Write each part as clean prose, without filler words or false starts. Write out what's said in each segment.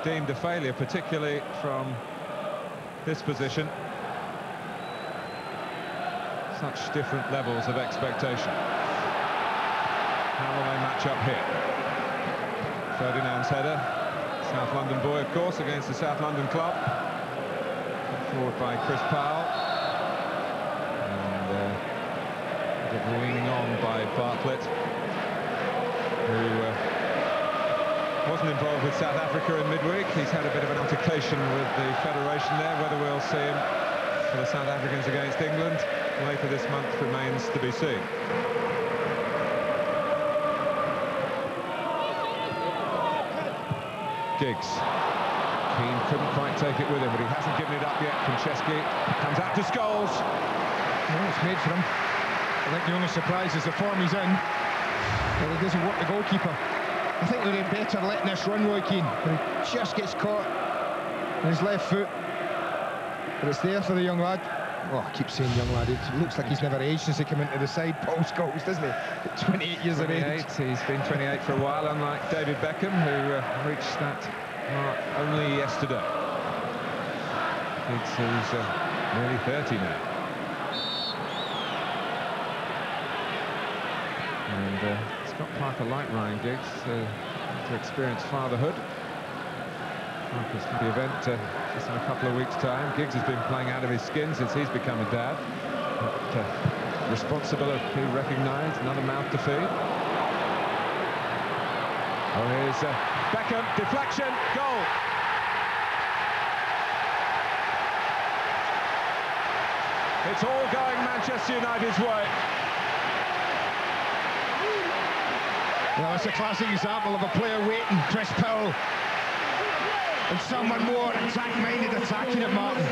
deemed a failure, particularly from this position. Such different levels of expectation. How will they match up here? Ferdinand's header, South London boy, of course, against the South London club. Put forward by Chris Powell. And a bit of leaning on by Bartlett, who wasn't involved with South Africa in midweek. He's had a bit of an altercation with the federation there. Whether we'll see him for the South Africans against England later this month remains to be seen. Giggs. Keane couldn't quite take it with him, but he hasn't given it up yet. Konchesky comes out to Scholes. Well, it's made for him. I think the only surprise is the form he's in, but he doesn't work the goalkeeper. I think they're better letting this run, Roy Keane, but he just gets caught in his left foot. But it's there for the young lad. Oh, I keep saying young lad. It looks like he's never aged since he came into the side. Paul Scholes, doesn't he? At 28 years of age. He's been 28 for a while, unlike David Beckham, who reached that mark only yesterday. He's nearly 30 now. And Scott Parker, like Ryan Giggs, to experience fatherhood. Parker's for the event just in a couple of weeks' time. Giggs has been playing out of his skin since he's become a dad. But, responsibility recognised, another mouth to feed. Oh, here's Beckham, deflection, goal. It's all going Manchester United's way. Well, it's a classic example of a player waiting, Chris Powell, and someone more attack-minded attacking it, Martin.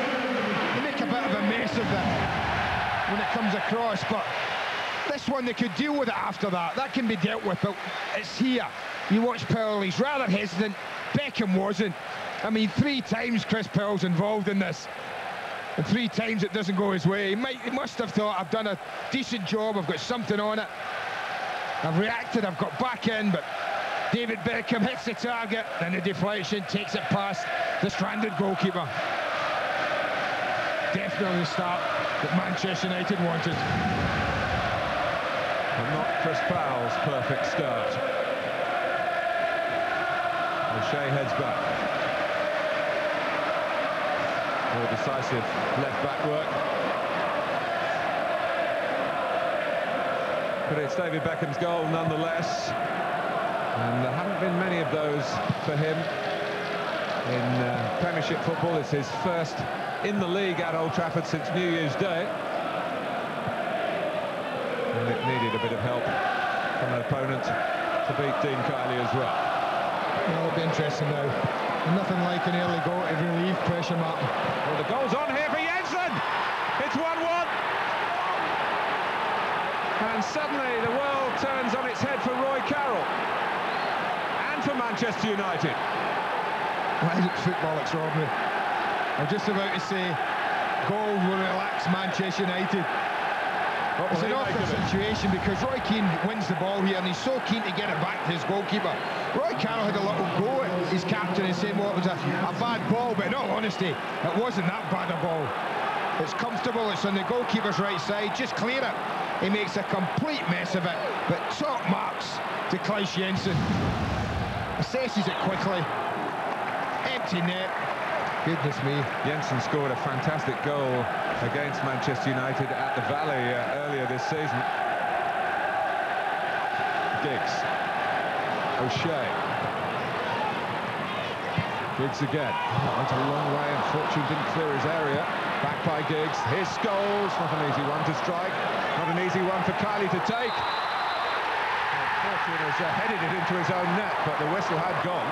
They make a bit of a mess of it when it comes across, but this one they could deal with it after that. That can be dealt with, but it's here. You watch Powell, he's rather hesitant. Beckham wasn't. I mean, 3 times Chris Powell's involved in this, and 3 times it doesn't go his way. He must have thought, I've done a decent job, I've got something on it. I've reacted, I've got back in, but David Beckham hits the target, and the deflection takes it past the stranded goalkeeper. Definitely the start that Manchester United wanted. But not Chris Powell's perfect start. O'Shea heads back. More decisive left-back work. But it's David Beckham's goal nonetheless. And there haven't been many of those for him in Premiership football. It's his first in the league at Old Trafford since New Year's Day. And it needed a bit of help from an opponent to beat Dean Kiley as well. Well, it'll be interesting now. Nothing like an early goal to relieve pressure, Martin. Well, the goal's on here for Jensen! It's 1-1! And suddenly the world turns on its head for Roy Carroll. And for Manchester United. Why is it football extraordinary? I'm just about to say, goal will relax Manchester United. It's an awful situation because Roy Keane wins the ball here and he's so keen to get it back to his goalkeeper. Roy Carroll had a little go at his captain and saying, well, it was a bad ball, but in all honesty, it wasn't that bad a ball. It's comfortable, it's on the goalkeeper's right side, just clear it. He makes a complete mess of it, but top marks to Klaus Jensen. Assesses it quickly. Empty net. Goodness me. Jensen scored a fantastic goal against Manchester United at the Valley earlier this season. Giggs. O'Shea. Giggs again. That went a long way and Fortune didn't clear his area. Back by Giggs. Here's Scholes. Not an easy one to strike. Not an easy one for Kiley to take. Fortune has headed it into his own net, but the whistle had gone.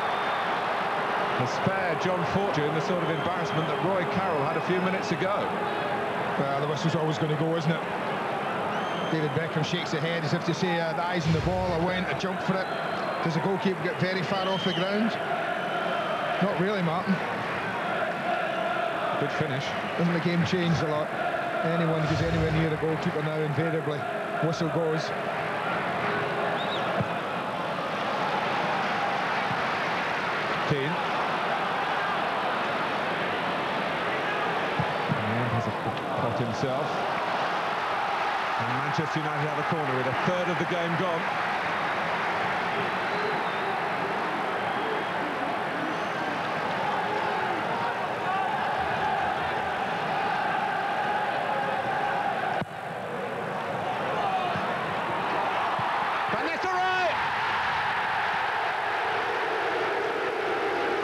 To spare John Fortune the sort of embarrassment that Roy Carroll had a few minutes ago. Well, the whistle's always going to go, isn't it? David Beckham shakes his head as if to say, the eyes on the ball, I went, I jumped for it. Does the goalkeeper get very far off the ground? Not really, Martin. Good finish. Doesn't the game change a lot? Anyone goes anywhere near the goalkeeper now, invariably, whistle goes. Keane. himself. And Manchester United have a corner with a third of the game gone. Van Nistelrooy!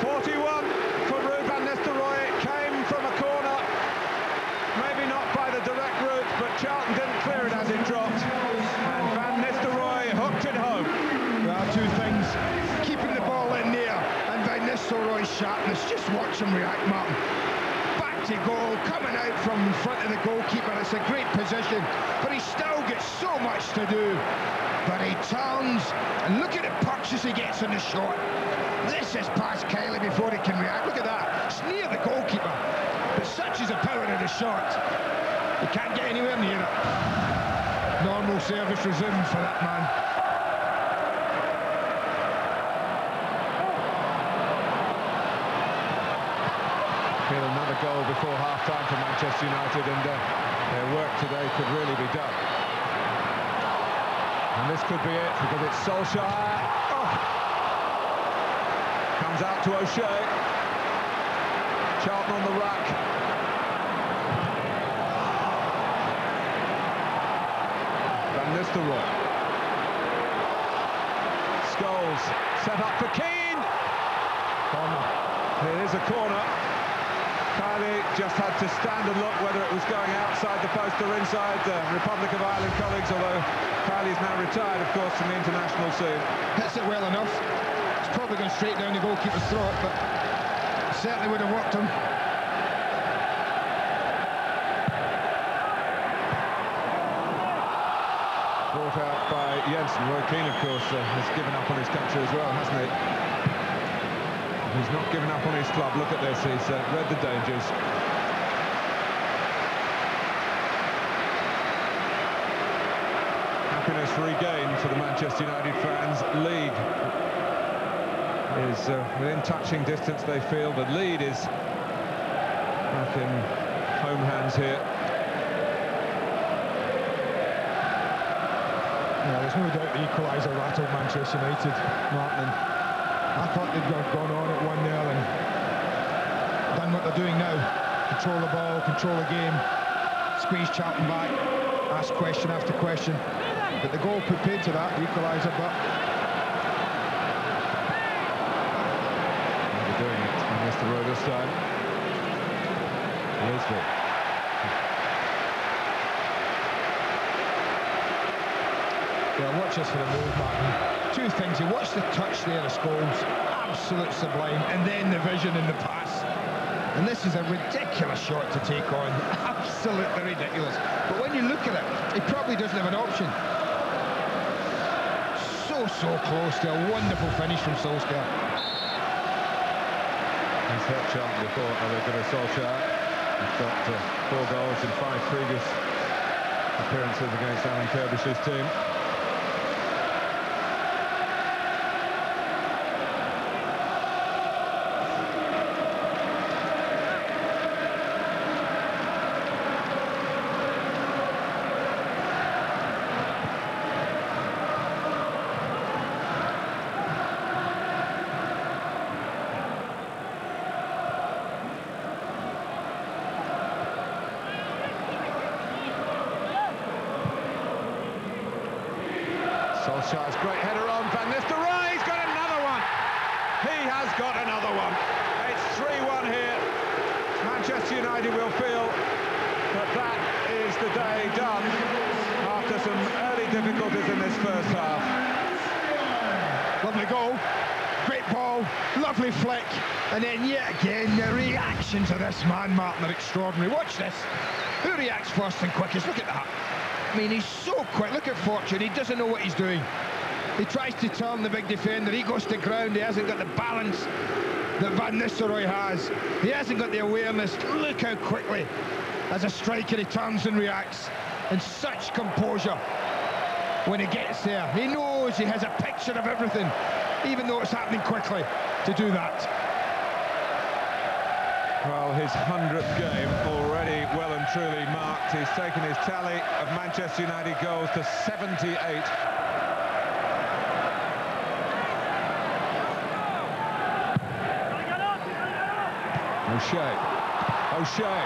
41 for Ruud van Nistelrooy. It came from a corner. Maybe not by the direct route, but Charlton didn't clear it as it dropped. And Van Nistelrooy hooked it home. Well, two things. Keeping the ball in there and Van Nistelrooy's sharpness. Just watch him react, Martin. Back to goal, coming out from in front of the goalkeeper. It's a great position, but he still gets so much to do. But he turns, and look at the purchase he gets on the shot. This is past Kylie before he can react. Look at that. It's near the goalkeeper. But such is the power of the shot. He can't get anywhere near it. Normal service resumed for that man. Feel another goal before half-time for Manchester United, and their work today could really be done. And this could be it, because it's Solskjaer. Oh. Comes out to O'Shea. Charlton on the rack. Van Nistelrooy. Scholes set up for Keane. Corner. It is a corner. Kylie just had to stand and look whether it was going outside the post or inside. The Republic of Ireland colleagues, although Kylie's now retired, of course, from the international scene. Hits it well enough. It's probably going straight down the goalkeeper's throat, but certainly would have worked him. Brought out by Jensen. Roy Keane, of course, has given up on his country as well, hasn't he? He's not given up on his club. Look at this, he's read the dangers. Happiness regained for the Manchester United fans. League is within touching distance, they feel. The lead is back in home hands here. Yeah, there's no doubt the equaliser rattled Manchester United, Martin. I thought they'd have gone on at 1-0 and done what they're doing now. Control the ball, control the game, squeeze Charlton back, ask question after question. But the goal put paid to that, the equaliser, but... They're doing it. Van Nistelrooy this time. Leslie. Yeah, watch this for the move, Martin. Two things. You watch the touch there of Scholes, absolute sublime, and then the vision in the pass. And this is a ridiculous shot to take on, absolutely ridiculous. But when you look at it, he probably doesn't have an option. So close to a wonderful finish from Solskjaer. He's hurt Charlton before, Ole Gunnar Solskjaer. He's got 4 goals in 5 previous appearances against Alan Kirbish's team. Solskjaer's great header on Van Nistelrooy. He's got another one. He has got another one. It's 3-1 here. Manchester United will feel that that is the day done after some early difficulties in this first half. Lovely goal. Great ball. Lovely flick. And then yet again, the reaction to this man, Martin, are extraordinary. Watch this. Who reacts first and quickest? Look at that. I mean, he's so quick. Look at Fortune. He doesn't know what he's doing. He tries to turn the big defender. He goes to ground. He hasn't got the balance that Van Nistelrooy has. He hasn't got the awareness. Look how quickly, as a striker, he turns and reacts. And such composure when he gets there. He knows he has a picture of everything, even though it's happening quickly, to do that. Well, his 100th game already well and truly marked. He's taken his tally of Manchester United goals to 78. O'Shea.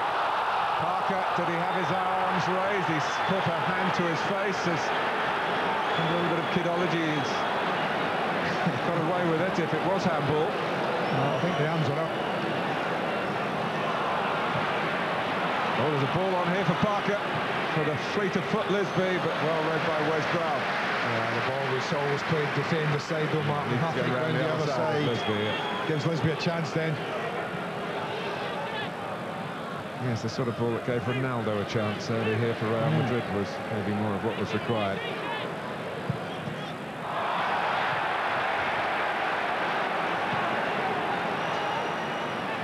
Parker, did he have his arms raised? He's put a hand to his face. There's a little bit of kidology. He's got away with it if it was handball. I think the arms are up. Oh, there's a ball on here for Parker for the fleet-of-foot Lisby, but well read by Wes Brown. The ball was always played defender side, though, Martin. Nothing going the other side. Lisby, Gives Lisby a chance then. Yes, the sort of ball that gave Ronaldo a chance earlier here for Real Madrid was maybe more of what was required.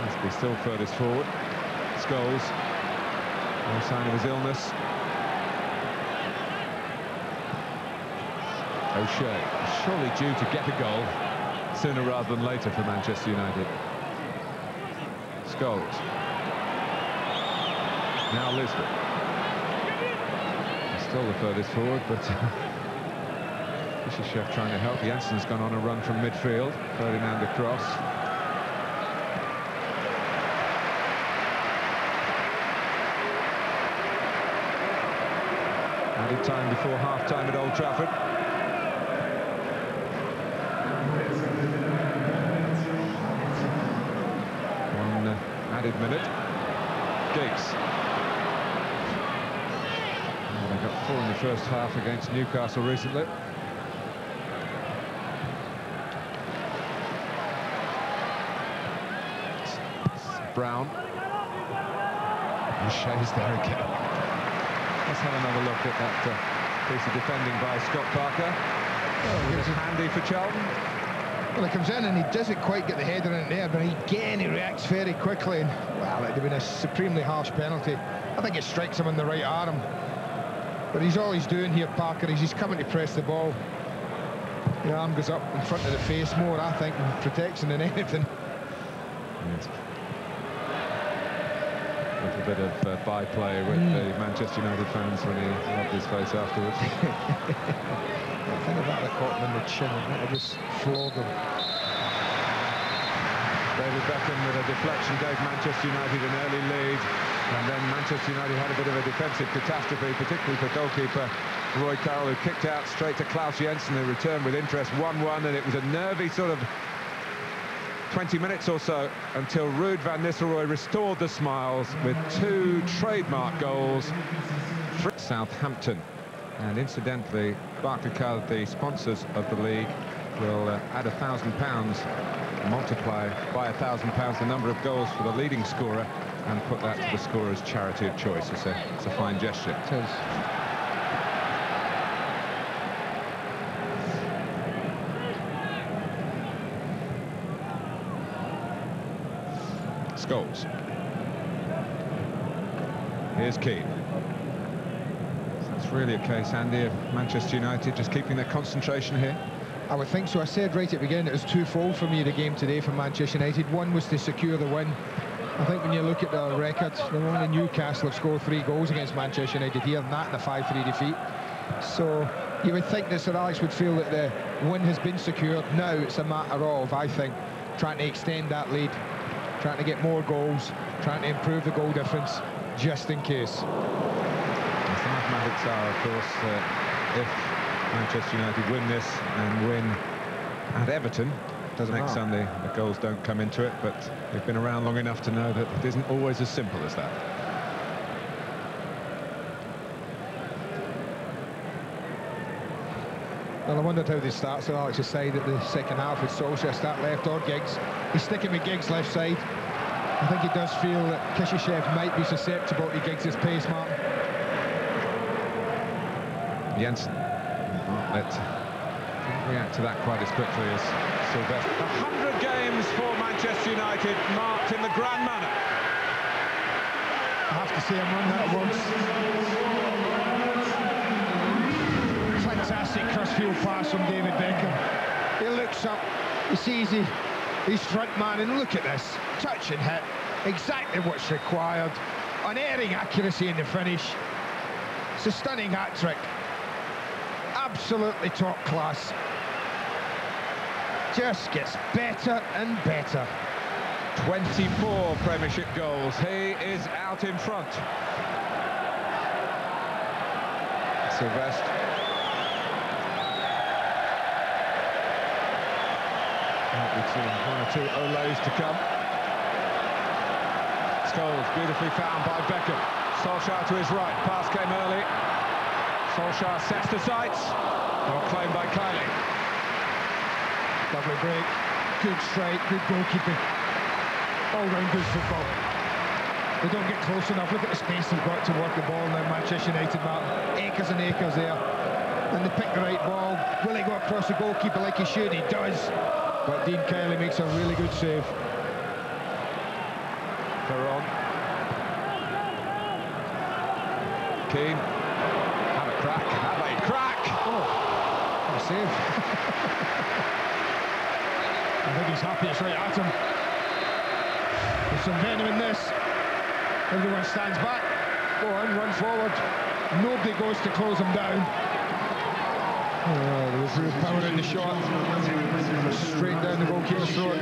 Must be still furthest forward. Scholes, no sign of his illness. O'Shea, surely due to get a goal sooner rather than later for Manchester United. Scholes. Now Lisby. Still the furthest forward, but Fischer trying to help. Jansen's gone on a run from midfield. Ferdinand across. Added time before half-time at Old Trafford. One added minute. Giggs. They got 4 in the first half against Newcastle recently. Brown. O'Shea's there again. Let's have another look at that piece of defending by Scott Parker. Oh, it's handy for Charlton. Well, he comes in and he doesn't quite get the header in there, but again he reacts very quickly. And, well, it'd have been a supremely harsh penalty. I think it strikes him on the right arm. But he's all he's doing here, Parker, is he's coming to press the ball. The arm goes up in front of the face more, I think, in protection than anything. Yes. A little bit of byplay with the Manchester United fans when he rubbed his face afterwards. I think if that had caught him in the chin, it might have just floored him. David Beckham with a deflection gave Manchester United an early lead, and then Manchester United had a bit of a defensive catastrophe, particularly for goalkeeper Roy Carroll, who kicked out straight to Klaus Jensen, who returned with interest 1-1, and it was a nervy sort of 20 minutes or so until Ruud van Nistelrooy restored the smiles with 2 trademark goals for Southampton. And incidentally, Barclaycard, the sponsors of the league, will add £1,000, multiply by £1,000 the number of goals for the leading scorer, and put that to the scorer's charity of choice. It's a fine gesture. It is. Scholes. Here's Keane. That's really a case, Andy, of Manchester United just keeping their concentration here. I would think so. I said right at the beginning it was twofold for me, the game today for Manchester United. One was to secure the win. I think when you look at the record, only Newcastle have scored 3 goals against Manchester United here, and that in a 5-3 defeat. So you would think that Sir Alex would feel that the win has been secured. Now it's a matter of, I think, trying to extend that lead, trying to get more goals, trying to improve the goal difference, just in case. As the mathematics are, of course, if Manchester United win this and win at Everton next Sunday, the goals don't come into it, but we've been around long enough to know that it isn't always as simple as that. Well, I wondered how they start, so Alex's side at the second half with Solskjaer start left or Giggs. He's sticking with Giggs left side. I think he does feel that Kishishev might be susceptible to Giggs' pace, Martin. Jensen didn't react to that quite as quickly as Sylvester. 100 games for Manchester United, marked in the grand manner. I have to say him run that once. Fantastic crossfield pass from David Beckham. He looks up, he sees his front man, and look at this, touch and hit. exactly what's required. Unerring accuracy in the finish. It's a stunning hat-trick. Absolutely top class. Just gets better and better. 24 Premiership goals. He is out in front. Sylvestre. One or two Olays to come. Scholes beautifully found by Beckham. Solskjaer to his right. Pass came early. Solskjaer sets the sights. Well claimed by Kylie. Lovely break. Good strike. Good goalkeeping. All-round good football. They don't get close enough. Look at the space they've got to work the ball now. Manchester United, Martin. Acres and acres there. And they pick the right ball. Will he go across the goalkeeper like he should? He does. But Dean Kelly makes a really good save. Perron. Keane. Have a crack. Have a crack! Oh, what a save. I think he's happy it's right at him. There's some venom in this. Everyone stands back. Go on, run forward. Nobody goes to close him down. Oh, there was real power in the shot. Straight down the goalkeeper's throat.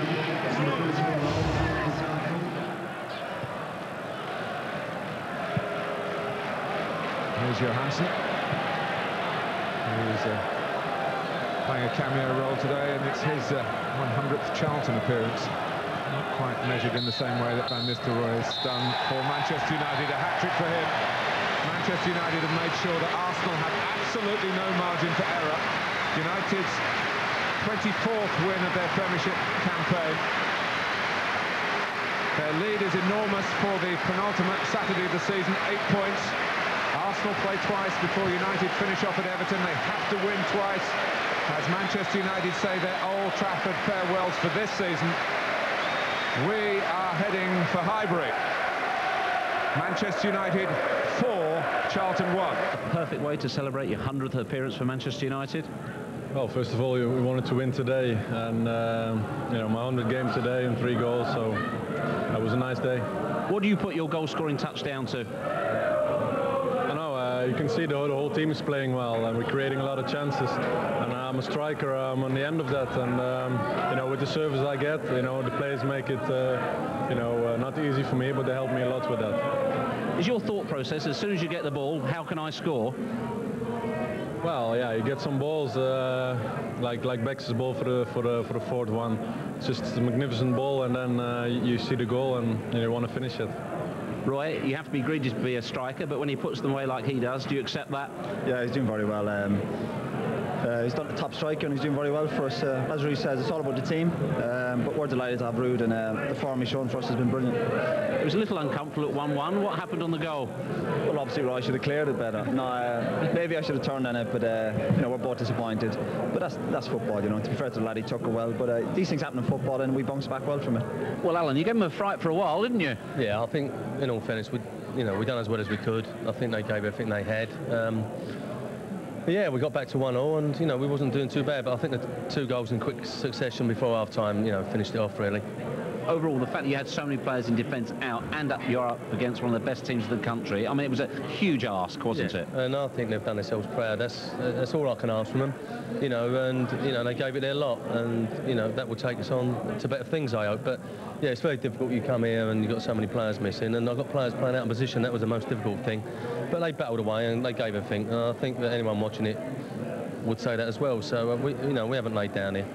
Here's Johansson. He's playing a cameo role today, and it's his 100th Charlton appearance. Not quite measured in the same way that Van Nistelrooy has done for Manchester United. A hat-trick for him. Manchester United have made sure that Arsenal have absolutely no margin for error. United's 24th win of their Premiership campaign. Their lead is enormous for the penultimate Saturday of the season, 8 points. Arsenal play twice before United finish off at Everton. They have to win twice as Manchester United say their Old Trafford farewells for this season. We are heading for Highbury. Manchester United 4, Charlton 1. A perfect way to celebrate your 100th appearance for Manchester United. Well, first of all, we wanted to win today, and you know, my 100th game today and 3 goals, so that was a nice day. What do you put your goal-scoring touch down to? You can see the whole team is playing well, and we're creating a lot of chances. And I'm a striker. I'm on the end of that, and you know, with the service I get, you know, the players make it, you know, not easy for me, but they help me a lot with that. Is your thought process, as soon as you get the ball, how can I score? Well, yeah, you get some balls like Beck's ball for the fourth one. It's just a magnificent ball, and then you see the goal and you want to finish it. Roy, you have to be greedy to be a striker, but when he puts them away like he does, do you accept that? Yeah, he's doing very well. He's done the top striker and he's doing very well for us. As Ruud says, it's all about the team, but we're delighted to have Ruud, and the form he's shown for us has been brilliant. It was a little uncomfortable at 1-1. What happened on the goal? Well, obviously Roy should have cleared it better. No, maybe I should have turned on it, but you know, we're both disappointed. But that's football, you know. To be fair to the lad, he took it well. But these things happen in football, and we bounced back well from it. Well, Alan, you gave him a fright for a while, didn't you? Yeah, I think, in all fairness, we done as well as we could. I think they gave everything they had. But yeah, we got back to 1-0, and you know, we wasn't doing too bad. But I think the 2 goals in quick succession before half-time, you know, finished it off really. Overall, the fact that you had so many players in defence out and you're up against one of the best teams of the country, I mean, it was a huge ask, wasn't it? And I think they've done themselves proud. That's all I can ask from them, you know. And you know, they gave it their lot, and you know, that will take us on to better things, I hope. But yeah, it's very difficult. You come here and you've got so many players missing, and I've got players playing out of position. That was the most difficult thing. But they battled away and they gave everything. And I think that anyone watching it would say that as well. So we haven't laid down here.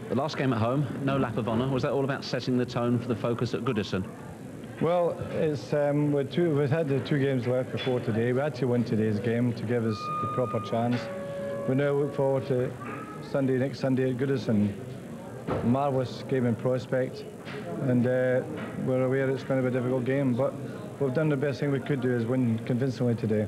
The last game at home, no lap of honour. Was that all about setting the tone for the focus at Goodison? Well, it's we've had the 2 games left before today. We had to win today's game to give us the proper chance. We now look forward to next Sunday at Goodison. Marvellous game in prospect, and we're aware it's going to be a difficult game, but we've done the best thing we could do is win convincingly today.